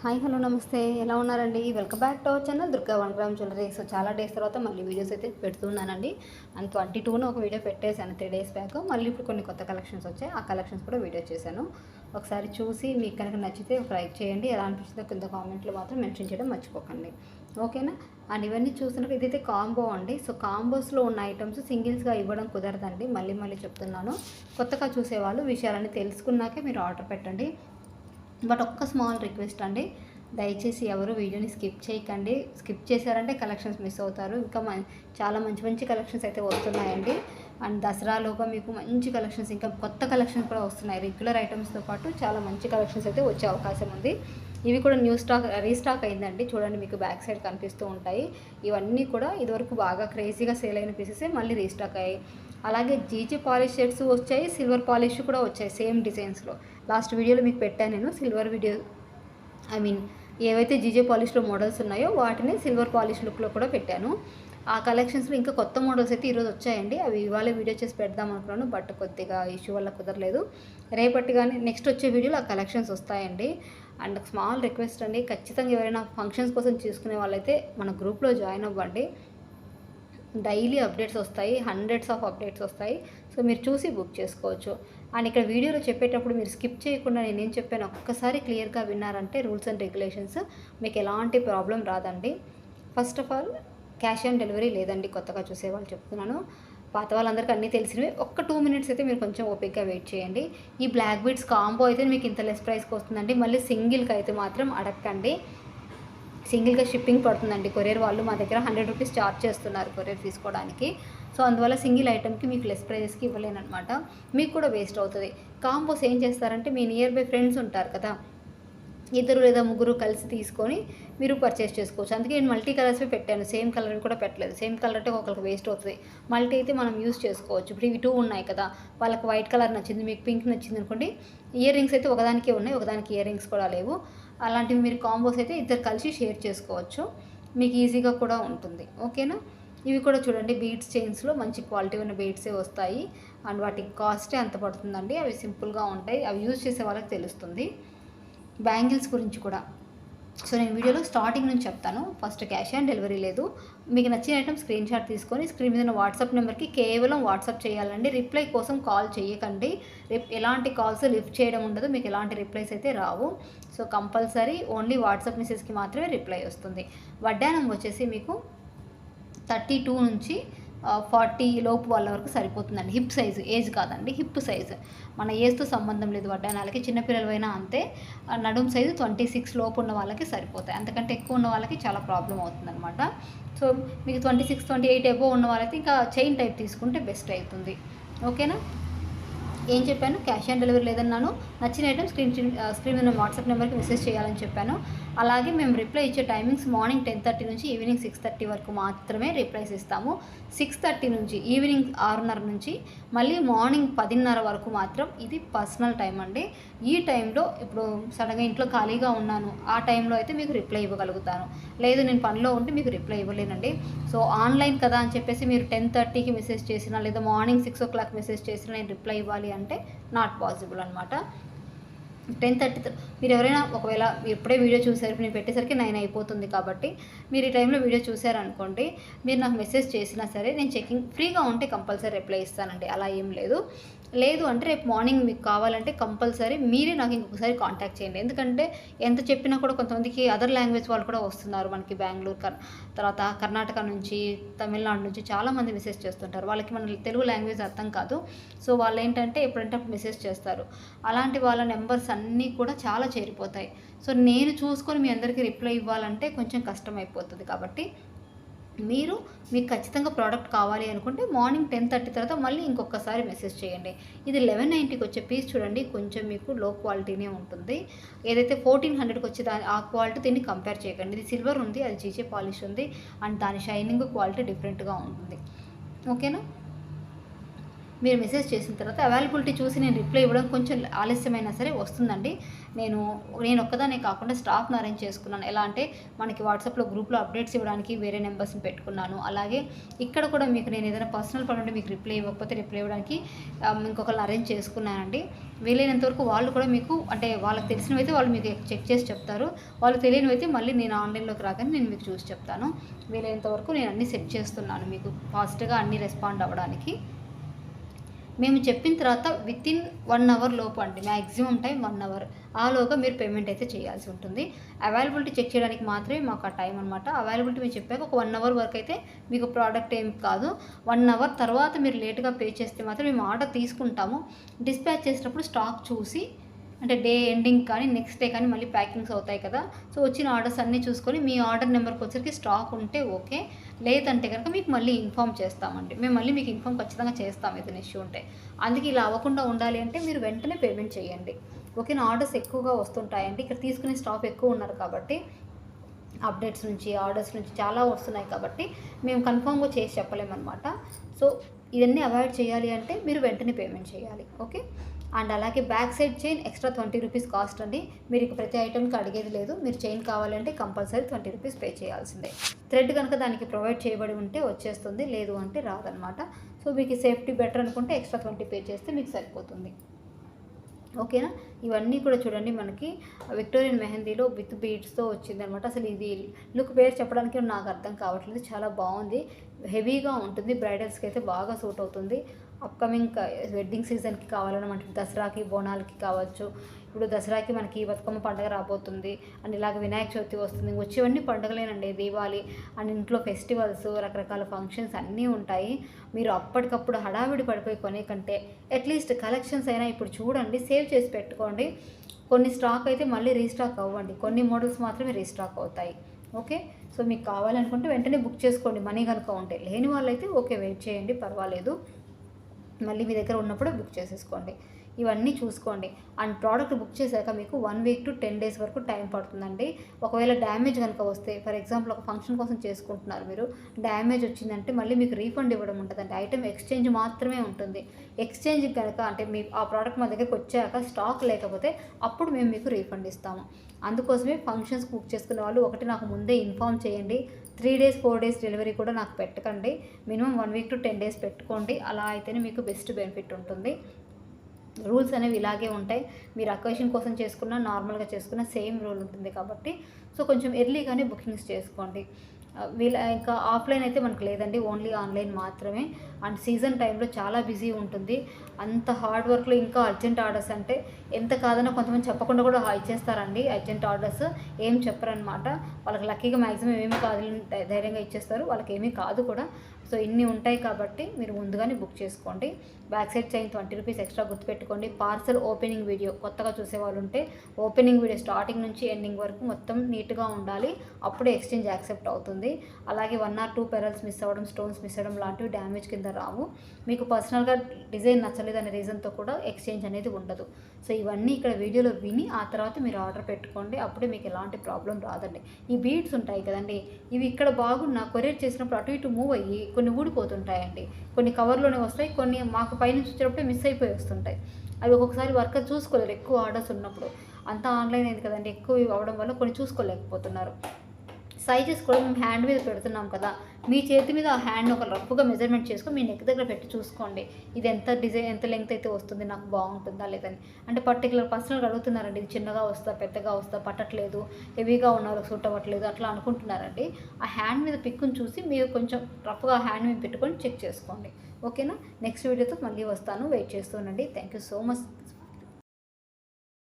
Hi hello నమస్తే, ఎలా ఉన్నారండి? Welcome back to our channel Durga 1 gram jewellery. So చాలా డేస్ తర్వాత మళ్ళీ వీడియోస్ అయితే పెడుతున్నానండి. అండ్ 22న ఒక వీడియో పెట్టేశాను 3 డేస్ బ్యాక్. మళ్ళీ ఇప్పుడు కొన్ని కొత్త కలెక్షన్స్ వచ్చాయి, ఆ కలెక్షన్స్ కూడా వీడియో చేశాను. ఒకసారి చూసి మీకు కనుక నచ్చితే ఒక లైక్ చేయండి, ఎలా అనిపించిందో కింద కామెంట్లో మాత్రం మెన్షన్ చేయడం మర్చిపోకండి, ఓకేనా? అండ్ ఇవన్నీ చూస్తున్నట్టు ఇదైతే కాంబో అండి. సో కాంబోస్లో ఉన్న ఐటమ్స్ సింగిల్స్గా ఇవ్వడం కుదరదండి, మళ్ళీ చెప్తున్నాను. కొత్తగా చూసేవాళ్ళు విషయాలన్నీ తెలుసుకున్నాకే మీరు ఆర్డర్ పెట్టండి. బట్ ఒక్క స్మాల్ రిక్వెస్ట్ అండి, దయచేసి ఎవరు వీడియోని స్కిప్ చేయకండి. స్కిప్ చేశారంటే కలెక్షన్స్ మిస్ అవుతారు. ఇంకా చాలా మంచి కలెక్షన్స్ అయితే వస్తున్నాయండి. అండ్ దసరాలోగా మీకు మంచి కలెక్షన్స్, ఇంకా కొత్త కలెక్షన్స్ కూడా వస్తున్నాయి. రెగ్యులర్ ఐటమ్స్తో పాటు చాలా మంచి కలెక్షన్స్ అయితే వచ్చే అవకాశం ఉంది. ఇవి కూడా న్యూ స్టాక్ రీస్టాక్ అయిందండి. చూడండి, మీకు బ్యాక్ సైడ్ కనిపిస్తూ ఉంటాయి. ఇవన్నీ కూడా ఇదివరకు బాగా క్రేజీగా సేల్ అయిన పీసెసే మళ్ళీ రీస్టాక్ అయ్యాయి. అలాగే జీజీ పాలిష్ సెట్స్ వచ్చాయి, సిల్వర్ పాలిష్ కూడా వచ్చాయి సేమ్ డిజైన్స్లో. లాస్ట్ వీడియోలో మీకు పెట్టాను నేను సిల్వర్ వీడియో, ఏవైతే జీజే పాలిష్లో మోడల్స్ ఉన్నాయో వాటిని సిల్వర్ పాలిష్ లుక్లో కూడా పెట్టాను. ఆ కలెక్షన్స్లో ఇంకా కొత్త మోడల్స్ అయితే ఈరోజు వచ్చాయండి. అవి ఇవాళ వీడియో చేసి పెడదాం అనుకున్నాను, బట్ కొద్దిగా ఇష్యూ వల్ల కుదరలేదు. రేపటి కానీ నెక్స్ట్ వచ్చే వీడియోలో ఆ కలెక్షన్స్ వస్తాయండి. అండ్ స్మాల్ రిక్వెస్ట్ అండి, ఖచ్చితంగా ఎవరైనా ఫంక్షన్స్ కోసం చూసుకునే వాళ్ళైతే మన గ్రూప్లో జాయిన్ అవ్వండి. డైలీ అప్డేట్స్ వస్తాయి, హండ్రెడ్స్ ఆఫ్ అప్డేట్స్ వస్తాయి. సో మీరు చూసి బుక్ చేసుకోవచ్చు. అండ్ ఇక్కడ వీడియోలో చెప్పేటప్పుడు మీరు స్కిప్ చేయకుండా నేనేం చెప్పాను ఒక్కసారి క్లియర్గా విన్నారంటే రూల్స్ అండ్ రెగ్యులేషన్స్, మీకు ఎలాంటి ప్రాబ్లం రాదండి. First of all cash on delivery లేదండి, కొత్తగా చూసేవాళ్ళు చెప్తున్నాను. పాత వాళ్ళందరికీ అన్నీ తెలిసినవి. ఒక్క 2 మినిట్స్ అయితే మీరు కొంచెం ఓపిక్గా వెయిట్ చేయండి. ఈ బ్లాక్ బీడ్స్ కాంబో అయితే మీకు ఇంత లెస్ ప్రైస్కి వస్తుందండి. మళ్ళీ సింగిల్కి అయితే మాత్రం అడగండి, సింగిల్గా షిప్పింగ్ పడుతుందండి. కొరియర్ వాళ్ళు మా దగ్గర 100 రూపీస్ ఛార్జ్ చేస్తున్నారు కొరియర్ తీసుకోవడానికి. సో అందువల్ల సింగిల్ ఐటమ్కి మీకు లెస్ ప్రైజెస్కి ఇవ్వలేనమాట, మీకు కూడా వేస్ట్ అవుతుంది. కాంబోస్ ఏం చేస్తారంటే మీ నియర్ బై ఫ్రెండ్స్ ఉంటారు కదా, 2 లేదా 3 కలిసి తీసుకొని మీరు పర్చేస్ చేసుకోవచ్చు. అందుకే నేను మల్టీ కలర్స్వి పెట్టాను, సేమ్ కలర్ కూడా పెట్టలేదు. సేమ్ కలర్ అంటే ఒకరికి వేస్ట్ అవుతుంది, మల్టీ అయితే మనం యూస్ చేసుకోవచ్చు. ఇప్పుడు ఇవి 2 ఉన్నాయి కదా, వాళ్ళకి వైట్ కలర్ నచ్చింది, మీకు పింక్ నచ్చింది అనుకోండి. ఇయర్ రింగ్స్ అయితే ఒకదానికే ఉన్నాయి, ఒకదానికి ఇయర్ రింగ్స్ కూడా లేవు. అలాంటివి మీరు కాంబోస్ అయితే 2 కలిసి షేర్ చేసుకోవచ్చు, మీకు ఈజీగా కూడా ఉంటుంది, ఓకేనా? ఇవి కూడా చూడండి, బీడ్స్ చైన్స్లో మంచి క్వాలిటీ ఉన్న బీడ్సే వస్తాయి. అండ్ వాటి కాస్టే అంత పడుతుందండి. అవి సింపుల్గా ఉంటాయి, అవి యూజ్ చేసే వాళ్ళకి తెలుస్తుంది. బ్యాంగిల్స్ గురించి కూడా సో నేను వీడియోలో స్టార్టింగ్ నుంచి చెప్తాను. ఫస్ట్ క్యాష్ ఆన్ డెలివరీ లేదు. మీకు నచ్చిన ఐటమ్ స్క్రీన్ షాట్ తీసుకొని స్క్రీన్ మీద ఉన్న వాట్సాప్ నెంబర్కి కేవలం వాట్సాప్ చేయాలండి. రిప్లై కోసం కాల్ చేయకండి, ఎలాంటి కాల్స్ లిఫ్ట్ చేయడం ఉండదు, మీకు ఎలాంటి రిప్లైస్ అయితే రావు. సో కంపల్సరీ ఓన్లీ వాట్సాప్ మెసేజ్కి మాత్రమే రిప్లై వస్తుంది. వడ్డానం వచ్చేసి మీకు 32 నుంచి 40 లోపు వాళ్ళ వరకు సరిపోతుందండి. హిప్ సైజు, ఏజ్ కాదండి, హిప్ సైజు. మన ఏజ్తో సంబంధం లేదు వడ్డానాలకి, చిన్నపిల్లలైనా అంతే. నడుము సైజు 26 లోపు ఉన్న వాళ్ళకి సరిపోతాయి, అంతకంటే ఎక్కువ ఉన్న వాళ్ళకి చాలా ప్రాబ్లం అవుతుందన్నమాట. సో మీకు 26, 28 ఎబోవ్ ఉన్న వాళ్ళైతే ఇంకా చైన్ టైప్ తీసుకుంటే బెస్ట్ అవుతుంది, ఓకేనా? ఏం చెప్పాను, క్యాష్ ఆన్ డెలివరీ లేదన్నాను. నచ్చిన ఐటమ్ స్క్రీన్ మీద వాట్సాప్ నెంబర్కి మెసేజ్ చేయాలని చెప్పాను. అలాగే మేము రిప్లై ఇచ్చే టైమింగ్స్ మార్నింగ్ 10:30 నుంచి ఈవినింగ్ 6:30 వరకు మాత్రమే రిప్లైస్ ఇస్తాము. 6:30 నుంచి ఈవినింగ్ 6:30 నుంచి మళ్ళీ మార్నింగ్ 10:30 వరకు మాత్రం ఇది పర్సనల్ టైం అండి. ఈ టైంలో ఇప్పుడు సడన్గా ఇంట్లో ఖాళీగా ఉన్నాను, ఆ టైంలో అయితే మీకు రిప్లై ఇవ్వగలుగుతాను. లేదు నేను పనిలో ఉంటే మీకు రిప్లై ఇవ్వలేనండి. సో ఆన్లైన్ కదా అని చెప్పేసి మీరు 10:30కి మెసేజ్ చేసినా లేదా మార్నింగ్ 6 o'clock మెసేజ్ చేసినా నేను రిప్లై ఇవ్వాలి అంటే నాట్ పాసిబుల్ అనమాట. 10:30 మీరు ఎవరైనా ఒకవేళ ఎప్పుడే వీడియో చూసారు, నేను పెట్టేసరికి 9 అయిపోతుంది కాబట్టి మీరు ఈ టైంలో వీడియో చూసారనుకోండి, మీరు నాకు మెసేజ్ చేసినా సరే నేను చెకింగ్ ఫ్రీగా ఉంటే కంపల్సరీ రిప్లై ఇస్తానండి, అలా ఏం లేదు. లేదు అంటే రేపు మార్నింగ్ మీకు కావాలంటే కంపల్సరీ మీరే నాకు ఇంకొకసారి కాంటాక్ట్ చేయండి. ఎందుకంటే ఎంత చెప్పినా కూడా కొంతమందికి అదర్ లాంగ్వేజ్ వాళ్ళు కూడా వస్తున్నారు మనకి, బెంగళూరు తర్వాత కర్ణాటక నుంచి, తమిళనాడు నుంచి చాలామంది మెసేజ్ చేస్తుంటారు. వాళ్ళకి మన తెలుగు లాంగ్వేజ్ అర్థం కాదు. సో వాళ్ళు ఏంటంటే ఎప్పుడంటే అప్పుడు మెసేజ్ చేస్తారు. అలాంటి వాళ్ళ నెంబర్స్ అన్నీ కూడా చాలా చేరిపోతాయి. సో నేను చూసుకొని మీ అందరికీ రిప్లై ఇవ్వాలంటే కొంచెం కష్టం అయిపోతుంది. కాబట్టి మీకు ఖచ్చితంగా ప్రోడక్ట్ కావాలి అనుకుంటే మార్నింగ్ 10:30 తర్వాత మళ్ళీ ఇంకొకసారి మెసేజ్ చేయండి. ఇది 1190కి వచ్చే పీస్ చూడండి, కొంచెం మీకు లో క్వాలిటీనే ఉంటుంది. ఏదైతే 1400కి వచ్చే ఆ క్వాలిటీ దీన్ని కంపేర్ చేయకండి. ఇది సిల్వర్ ఉంది, అది జీజే పాలిష్ ఉంది, అండ్ దాని షైనింగ్ క్వాలిటీ డిఫరెంట్గా ఉంటుంది, ఓకేనా? మీరు మెసేజ్ చేసిన తర్వాత అవైలబిలిటీ చూసి నేను రిప్లై ఇవ్వడం కొంచెం ఆలస్యమైనా సరే వస్తుందండి. నేను ఒక్కదానే కాకుండా స్టాఫ్ని అరేంజ్ చేసుకున్నాను. ఎలా అంటే మనకి వాట్సాప్లో గ్రూప్లో అప్డేట్స్ ఇవ్వడానికి వేరే నెంబర్స్ని పెట్టుకున్నాను. అలాగే ఇక్కడ కూడా మీకు నేను ఏదైనా పర్సనల్ పని ఉంటే మీకు రిప్లై ఇవ్వకపోతే రిప్లై ఇవ్వడానికి ఇంకొకరిని అరేంజ్ చేసుకున్నానండి. వీలైనంత వరకు వాళ్ళు కూడా మీకు అంటే వాళ్ళకి తెలిసినవైతే వాళ్ళు మీకు చెక్ చేసి చెప్తారు. వాళ్ళు తెలియనివైతే మళ్ళీ నేను ఆన్లైన్లోకి రాగానే నేను మీకు చూసి చెప్తాను. వీలైనంత వరకు నేను అన్నీ సెట్ చేస్తున్నాను మీకు ఫాస్ట్గా అన్నీ రెస్పాండ్ అవ్వడానికి. మేము చెప్పిన తర్వాత వితిన్ 1 అవర్ లోపు అండి, మ్యాక్సిమం టైం 1 అవర్, ఆలోగా మీరు పేమెంట్ అయితే చేయాల్సి ఉంటుంది. అవైలబిలిటీ చెక్ చేయడానికి మాత్రమే మాకు ఆ టైం అనమాట. అవైలబిలిటీ మేము చెప్పాక ఒక 1 అవర్ వరకు అయితే మీకు ప్రోడక్ట్ ఏం కాదు. 1 అవర్ తర్వాత మీరు లేట్గా పే చేస్తే మాత్రం మేము ఆర్డర్ తీసుకుంటాము. డిస్పాచ్ చేసేటప్పుడు స్టాక్ చూసి అంటే డే ఎండింగ్ కానీ నెక్స్ట్ డే కానీ మళ్ళీ ప్యాకింగ్స్ అవుతాయి కదా. సో వచ్చిన ఆర్డర్స్ అన్నీ చూసుకొని మీ ఆర్డర్ నెంబర్కి వచ్చరికి స్టాక్ ఉంటే ఓకే, లేదంటే కనుక మీకు మళ్ళీ ఇన్ఫామ్ చేస్తామండి. మేము మళ్ళీ మీకు ఇన్ఫామ్ ఖచ్చితంగా చేస్తాం ఏదైనా ఇష్యూ ఉంటే. అందుకే ఇలా అవ్వకుండా ఉండాలి అంటే మీరు వెంటనే పేమెంట్ చేయండి. ఓకేనా. ఆర్డర్స్ ఎక్కువగా వస్తుంటాయండి, ఇక్కడ తీసుకునే స్టాక్ ఎక్కువ ఉన్నారు కాబట్టి అప్డేట్స్ నుంచి ఆర్డర్స్ నుంచి చాలా వస్తున్నాయి కాబట్టి మేము కన్ఫామ్గా చేసి చెప్పలేమన్నమాట. సో ఇవన్నీ అవాయిడ్ చేయాలి అంటే మీరు వెంటనే పేమెంట్ చేయాలి. ఓకే. అండ్ అలాగే back side chain extra 20 rupees cost అండి. మీరు ఇక ప్రతి ఐటెంకి అడిగేది లేదు. మీరు చైన్ కావాలంటే కంపల్సరీ 20 రూపీస్ పే చేయాల్సిందే. థ్రెడ్ కనుక దానికి ప్రొవైడ్ చేయబడి ఉంటే వచ్చేస్తుంది, లేదు అంటే రాదనమాట. సో మీకు సేఫ్టీ బెటర్ అనుకుంటే ఎక్స్ట్రా 20 పే చేస్తే మీకు సరిపోతుంది. ఓకేనా. ఇవన్నీ కూడా చూడండి మనకి విక్టోరియన్ మెహందీలో విత్ బీడ్స్తో వచ్చిందనమాట. అసలు ఇది లుక్ పేరు చెప్పడానికి నాకు అర్థం కావట్లేదు, చాలా బాగుంది, హెవీగా ఉంటుంది, బ్రైడల్స్కి అయితే బాగా సూట్ అవుతుంది. అప్కమింగ్ వెడ్డింగ్ సీజన్కి కావాలన్నా మనకి దసరాకి బోనాలకి కావచ్చు. ఇప్పుడు దసరాకి మనకి బతుకమ్మ పండుగ రాబోతుంది అండ్ ఇలాగ వినాయక చవితి వస్తుంది. వచ్చేవన్నీ పండుగలేనండి, దీపావళి అండ్ ఇంట్లో ఫెస్టివల్స్, రకరకాల ఫంక్షన్స్ అన్నీ ఉంటాయి. మీరు అప్పటికప్పుడు హడావిడి పడిపోయి కొనే కంటే అట్లీస్ట్ కలెక్షన్స్ అయినా ఇప్పుడు చూడండి, సేవ్ చేసి పెట్టుకోండి. కొన్ని స్టాక్ అయితే మళ్ళీ రీస్టాక్ అవ్వండి, కొన్ని మోడల్స్ మాత్రమే రీస్టాక్ అవుతాయి. ఓకే. సో మీకు కావాలనుకుంటే వెంటనే బుక్ చేసుకోండి, మనీ కనుక ఉంటే. లేని వాళ్ళైతే ఓకే వెయిట్ చేయండి, పర్వాలేదు, మళ్ళీ మీ దగ్గర ఉన్నప్పుడే బుక్ చేసేసుకోండి. ఇవన్నీ చూసుకోండి. అండ్ ప్రోడక్ట్ బుక్ చేశాక మీకు 1 వీక్ టు 10 డేస్ వరకు టైం పడుతుందండి. ఒకవేళ డ్యామేజ్ కనుక వస్తే, ఫర్ ఎగ్జాంపుల్ ఒక ఫంక్షన్ కోసం చేసుకుంటున్నారు మీరు, డ్యామేజ్ వచ్చిందంటే మళ్ళీ మీకు రీఫండ్ ఇవ్వడం ఉంటుందండి. ఐటెం ఎక్స్చేంజ్ మాత్రమే ఉంటుంది. ఎక్స్చేంజ్ కనుక అంటే మీ ఆ ప్రోడక్ట్ మా దగ్గరికి వచ్చాక స్టాక్ లేకపోతే అప్పుడు మేము మీకు రీఫండ్ ఇస్తాము. అందుకోసమే ఫంక్షన్స్ బుక్ చేసుకునే వాళ్ళు ఒకటి నాకు ముందే ఇన్ఫామ్ చేయండి. 3 డేస్ 4 డేస్ డెలివరీ కూడా నాకు పెట్టకండి. మినిమం 1 వీక్ టు 10 డేస్ పెట్టుకోండి. అలా అయితేనే మీకు బెస్ట్ బెనిఫిట్ ఉంటుంది. రూల్స్ అనేవి ఇలాగే ఉంటాయి. మీరు అకేషన్ కోసం చేసుకున్నా నార్మల్గా చేసుకున్నా సేమ్ రూల్ ఉంటుంది కాబట్టి సో కొంచెం ఎర్లీగానే బుకింగ్స్ చేసుకోండి. ఇంకా ఆఫ్లైన్ అయితే మనకు లేదండి, ఓన్లీ ఆన్లైన్ మాత్రమే. అండ్ సీజన్ టైంలో చాలా బిజీ ఉంటుంది. అంత హార్డ్ వర్క్లో ఇంకా అర్జెంట్ ఆర్డర్స్ అంటే ఎంత కాదన్నా కొంతమంది చెప్పకుండా కూడా ఇచ్చేస్తారండి. అర్జెంట్ ఆర్డర్స్ ఏం చెప్పరనమాట. వాళ్ళకి లక్కీగా మ్యాక్సిమం ఏమీ కాదు ధైర్యంగా ఇచ్చేస్తారు, వాళ్ళకి ఏమీ కాదు కూడా. సో ఇన్ని ఉంటాయి కాబట్టి మీరు ముందుగానే బుక్ చేసుకోండి. Back side chain 20 rupees extra గుర్తుపెట్టుకోండి. పార్సల్ ఓపెనింగ్ వీడియో కొత్తగా చూసేవాళ్ళు ఉంటే ఓపెనింగ్ వీడియో స్టార్టింగ్ నుంచి ఎండింగ్ వరకు మొత్తం నీట్గా ఉండాలి, అప్పుడే ఎక్స్చేంజ్ యాక్సెప్ట్ అవుతుంది. అలాగే 1 or 2 పెరల్స్ మిస్ అవ్వడం, స్టోన్స్ మిస్ అవ్వడం లాంటివి డ్యామేజ్ కింద రావు. మీకు పర్సనల్గా డిజైన్ నచ్చలేదు అనే రీజన్తో కూడా ఎక్స్చేంజ్ అనేది ఉండదు. సో ఇవన్నీ ఇక్కడ వీడియోలో విని ఆ తర్వాత మీరు ఆర్డర్ పెట్టుకోండి, అప్పుడే మీకు ఎలాంటి ప్రాబ్లం రాదండి. ఈ బీడ్స్ ఉంటాయి కదండి, ఇవి ఇక్కడ బాగున్న కొరియర్ చేసినప్పుడు అటు ఇటు మూవ్ అయ్యి కొన్ని ఊడిపోతుంటాయండి. కొన్ని కవర్లోనే వస్తాయి, కొన్ని మాకు పైనుంచి వచ్చేటప్పుడే మిస్ అయిపోయి వస్తుంటాయి. అవి ఒక్కొక్కసారి వర్కర్ చూసుకోలేరు, ఎక్కువ ఆర్డర్స్ ఉన్నప్పుడు. అంతా ఆన్లైన్ అయింది కదండి, ఎక్కువ అవ్వడం వల్ల కొన్ని చూసుకోలేకపోతున్నారు. సైజెస్ కూడా మేము హ్యాండ్ మీద పెడుతున్నాం కదా, మీ చేతి మీద ఆ హ్యాండ్ ఒక రఫ్గా మెజర్మెంట్ చేసుకొని మీ నెక్ దగ్గర పెట్టి చూసుకోండి. ఇది ఎంత డిజైన్ ఎంత లెంగ్త్ అయితే వస్తుంది, నాకు బాగుంటుందా లేదని. అంటే పర్టికులర్ పర్సనల్గా అడుగుతున్నారండి, ఇది చిన్నగా వస్తుందా పెద్దగా వస్తుందా, పట్టట్లేదు, హెవీగా ఉన్నారు సూట్ అవ్వట్లేదు అట్లా అనుకుంటున్నారండి. ఆ హ్యాండ్ మీద పిక్కుని చూసి మీరు కొంచెం రఫ్గా హ్యాండ్ మీద పెట్టుకొని చెక్ చేసుకోండి. ఓకేనా. నెక్స్ట్ వీడియోతో మళ్ళీ వస్తాను, వెయిట్ చేస్తూ ఉండండి. Thank you so much.